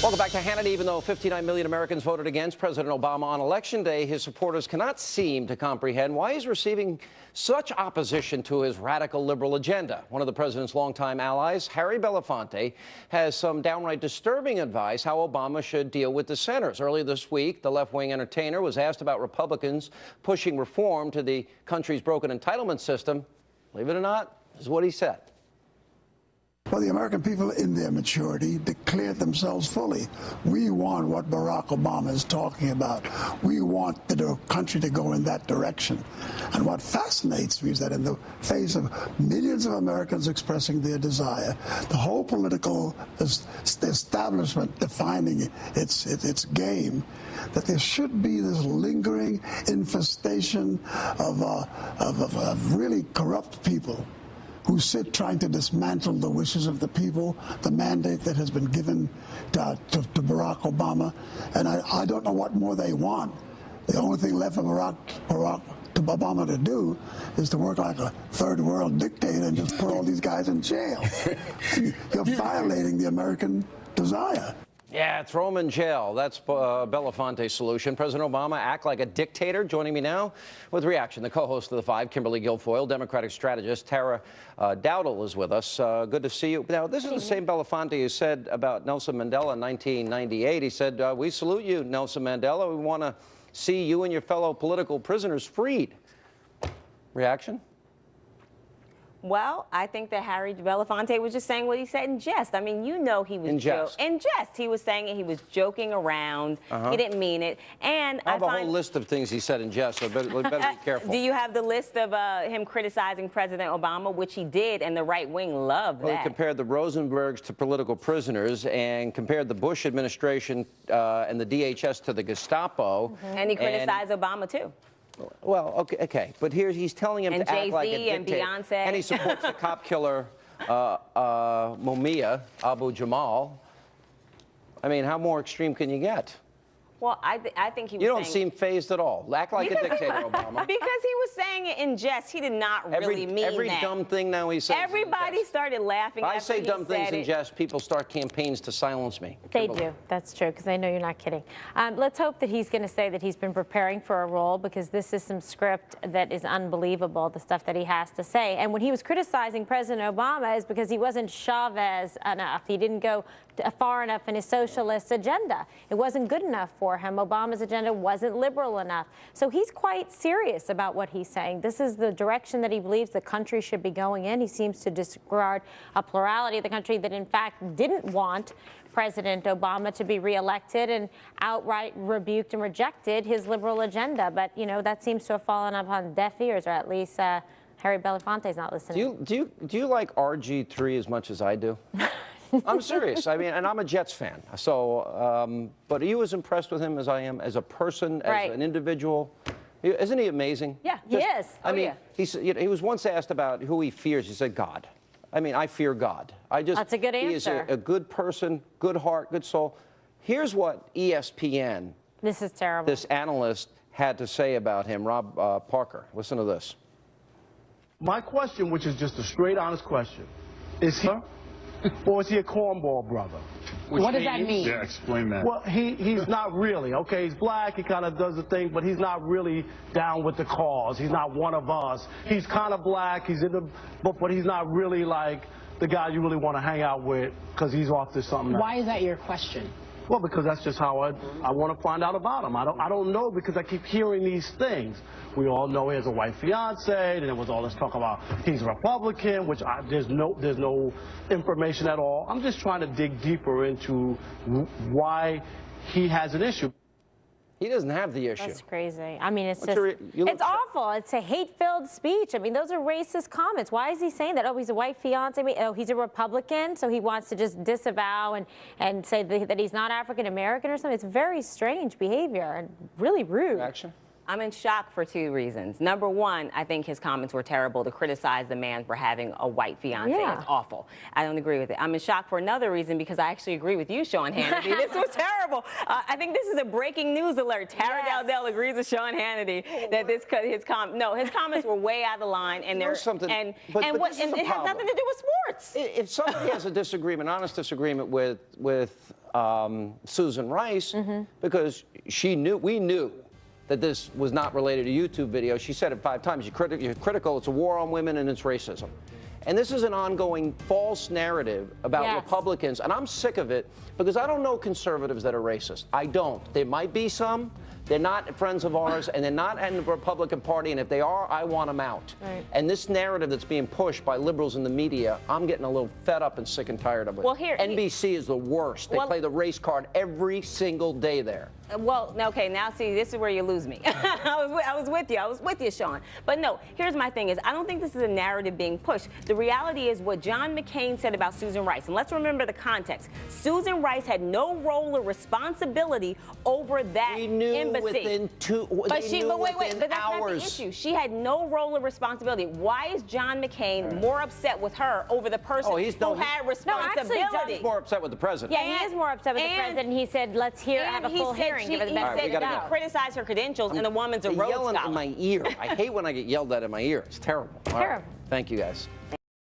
Welcome back to Hannity. Even though 59 million Americans voted against President Obama on Election Day, his supporters cannot seem to comprehend why he's receiving such opposition to his radical liberal agenda. One of the president's longtime allies, Harry Belafonte, has some downright disturbing advice how Obama should deal with dissenters. Earlier this week, the left-wing entertainer was asked about Republicans pushing reform to the country's broken entitlement system. Believe it or not, this is what he said. Well, the American people, in their maturity, declared themselves fully. We want what Barack Obama is talking about. We want the country to go in that direction. And what fascinates me is that in the face of millions of Americans expressing their desire, the whole political establishment defining its game, that there should be this lingering infestation of really corrupt people who sit trying to dismantle the wishes of the people, the mandate that has been given to Barack Obama. And I don't know what more they want. The only thing left for Barack Obama to do is to work like a third world dictator and just put all these guys in jail. You're violating the American desire. Yeah, throw him in jail. That's Belafonte's solution. President Obama, act like a dictator. Joining me now with reaction, the co-host of The Five, Kimberly Guilfoyle, Democratic strategist Tara Dowdell is with us. Good to see you. Now, this is the same Belafonte who said about Nelson Mandela in 1998. He said, we salute you, Nelson Mandela. We want to see you and your fellow political prisoners freed. Reaction? Well, I think that Harry Belafonte was just saying what he said in jest. I mean, you know he was in jest. He was saying it. He was joking around. He didn't mean it. And I have a whole list of things he said in jest, so better be careful. Do you have the list of him criticizing President Obama, which he did, and the right wing loved that? He compared the Rosenbergs to political prisoners and compared the Bush administration and the DHS to the Gestapo. And he criticized Obama, too. Well, okay, but here he's telling him to act like a dictator. And Beyonce. And he supports the cop killer, Mumia Abu Jamal. I mean, how more extreme can you get? Well, I think he was You don't seem fazed at all. Act like a dictator, Obama. Because he was saying it in jest. He did not really mean that. Every dumb thing now he says. Everybody started laughing after he said it. If I say dumb things in jest, people start campaigns to silence me. They do. That's true, because I know you're not kidding. Let's hope that he's going to say that he's been preparing for a role, because this is some script that is unbelievable, the stuff that he has to say. And when he was criticizing President Obama, is because he wasn't Chavez enough. He didn't go far enough in his socialist agenda. It wasn't good enough for him. Obama's agenda wasn't liberal enough. So he's quite serious about what he's saying. This is the direction that he believes the country should be going in. He seems to disregard a plurality of the country that, in fact, didn't want President Obama to be reelected and outright rebuked and rejected his liberal agenda. But, you know, that seems to have fallen upon deaf ears, or at least Harry Belafonte's not listening. Do you like RGIII as much as I do? I'm serious. I mean, and I'm a Jets fan. So, but are you as impressed with him as I am as a person, as an individual? Isn't he amazing? Yeah, he is. I mean, he was once asked about who he fears. He said, God. I mean, I fear God. That's a good answer. He is a good person, good heart, good soul. Here's what ESPN, this is terrible, this analyst had to say about him, Rob Parker. Listen to this. My question, which is just a straight, honest question, is he or is he a cornball brother? What does that mean? Yeah, explain that. Well, he's not really. Okay, he's black, he kind of does the thing, but he's not really down with the cause. He's not one of us. He's kind of black, he's in the, but he's not really like the guy you really want to hang out with because he's off to something else. Why is that your question? Well, because that's just how I want to find out about him. I don't know, because I keep hearing these things. We all know he has a white fiance, and there was all this talk about he's a Republican, which there's no information at all. I'm just trying to dig deeper into why he has an issue. He doesn't have the issue. That's crazy. I mean, it's just, it's awful. It's a hate-filled speech. I mean, those are racist comments. Why is he saying that? Oh, he's a white fiance. Oh, he's a Republican, so he wants to just disavow and say that he's not African-American or something. It's very strange behavior and really rude. Action. I'm in shock for two reasons. Number one, I think his comments were terrible to criticize the man for having a white fiance. Yeah. It's awful. I don't agree with it. I'm in shock for another reason, because I actually agree with you, Sean Hannity. This was terrible. I think this is a breaking news alert. Tara Dowdell agrees with Sean Hannity that his comments were way out of the line, and it has nothing to do with sports. If somebody has a disagreement, honest disagreement with Susan Rice because we knew that this was not related to YouTube video. She said it 5 times. You're critical. It's a war on women and it's racism. And this is an ongoing false narrative about Republicans, and I'm sick of it because I don't know conservatives that are racist. I don't. There might be some. They're not friends of ours, and they're not in the Republican Party, and if they are, I want them out. Right. And this narrative that's being pushed by liberals in the media, I'm getting a little fed up and sick and tired of it. Well, NBC is the worst. They play the race card every single day there. Well, okay, now see, this is where you lose me. I was with you, Sean. But no, here's my thing is, I don't think this is a narrative being pushed. The reality is what John McCain said about Susan Rice, and let's remember the context. Susan Rice had no role or responsibility over that embassy. Within but that's hours. not the issue. She had no role or responsibility. Why is John McCain more upset with her over the person who had responsibility? No, actually, John's more upset with the president. Yeah, he is more upset with the president. He said, let's have a full hearing. He said he criticized her credentials, and the woman's a Rhodes yelling Scholar. in my ear. I hate when I get yelled at in my ear. It's terrible. Terrible. Thank you, guys.